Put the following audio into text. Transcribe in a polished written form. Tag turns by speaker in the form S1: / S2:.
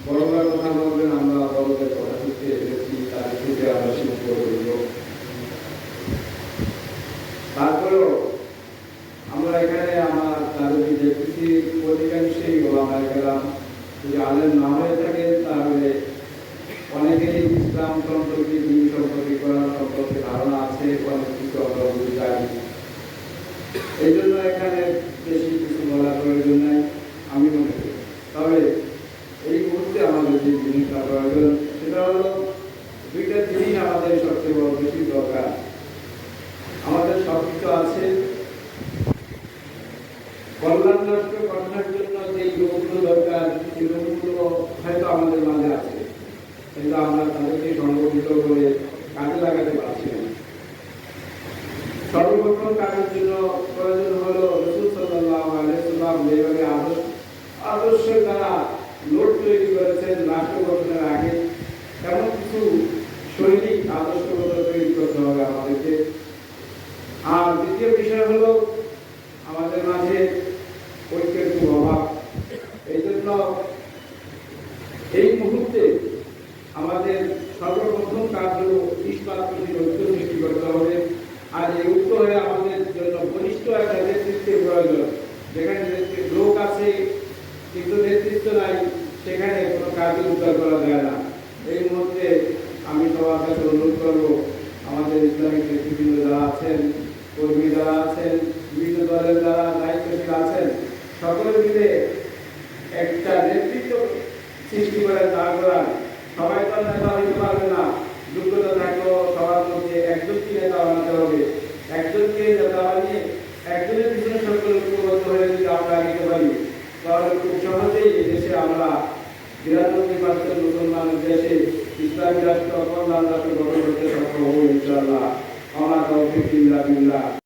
S1: বড়রা কথা বলবেন, আমরা বড়দের কথা শুনতে এসেছি, তাদের থেকে আমরা শিল্প করব। তারপরেও আমরা এখানে আমার তাদেরকে দেখতেছি অধিকাংশই ওলামায়ে কেরাম যদি আলেম না হয়ে থাকে তাহলে অনেকেরই ইসলাম সম্পর্কে, দিন সম্পর্কে, কোরআন সম্পর্কে ধারণা আছে, অনেক কিছু আমরা বুঝি জানি। এই জন্য এখানে বেশি কিছু বলার প্রয়োজন নাই আমি মনে করি। তবে এই মুহূর্তে আমাদের যে জিনিসটা প্রয়োজন সেটা হলো দুইটা জিনিস আমাদের সবচেয়ে বড় বেশি দরকার। আমাদের সবকিছু আছে, কল্যাণ রাষ্ট্র গঠনের জন্য যে লোকগুলো দরকার সেই লোকগুলো হয়তো আমাদের মাঝে আছে, কিন্তু আমরা তাদেরকে সংগঠিত করে কাজে লাগাতে পারছি না। সর্বপ্রথম কাজের জন্য প্রয়োজন হলো রাসূল সাল্লাল্লাহু আলাইহি ওয়াসাল্লাম যেভাবে আদর্শের দ্বারা লোক তৈরি করেছেন রাষ্ট্র গঠনের আগে, এমন কিছু শৈলী আদর্শগত তৈরি করতে হবে আমাদেরকে। আর দ্বিতীয় বিষয় হলো আমাদের মাঝে ঐক্যের খুব অভাব। এই জন্য এই মুহূর্তে আমাদের সর্বপ্রথম কাজ হলো ইসলাম ঐক্য সৃষ্টি করতে হবে। আর এই ঐক্য হয়ে আমাদের জন্য বলিষ্ঠ একটা নেতৃত্বের প্রয়োজন। যেখানে লোক আছে কিন্তু নেতৃত্ব নাই, সেখানে কোনো কাজই উদ্ধার করা যায় না। এই মুহূর্তে আমি সবার কাছে অনুরোধ করবো, আমাদের ইসলামিক নেতৃবৃন্দ যারা আছেন, কর্মী যারা আছেন, বিভিন্ন দলের যারা দায়িত্বশীল আছেন, সকলে মিলে একটা নেতৃত্ব সৃষ্টি করে দাঁড় করান। সবাই তো নেতা হইতে পারবে না, যোগ্যতা থাকলেও সবার মধ্যে একজনকে নেতা বানাতে হবে। একজনকে নেতা বানিয়ে একজনের পিছনে সকলে ঐক্যবদ্ধ হয়ে যদি আমরা আগে পারি, তাহলে খুব সহজেই এদেশে আমরা ৯২% মুসলমানের দেশে ইসলামী রাষ্ট্র, কল্যাণ রাষ্ট্র গঠন করতে সক্ষম হব ইনশাআল্লাহ। আমার তৌফিক ইল্লা বিল্লাহ।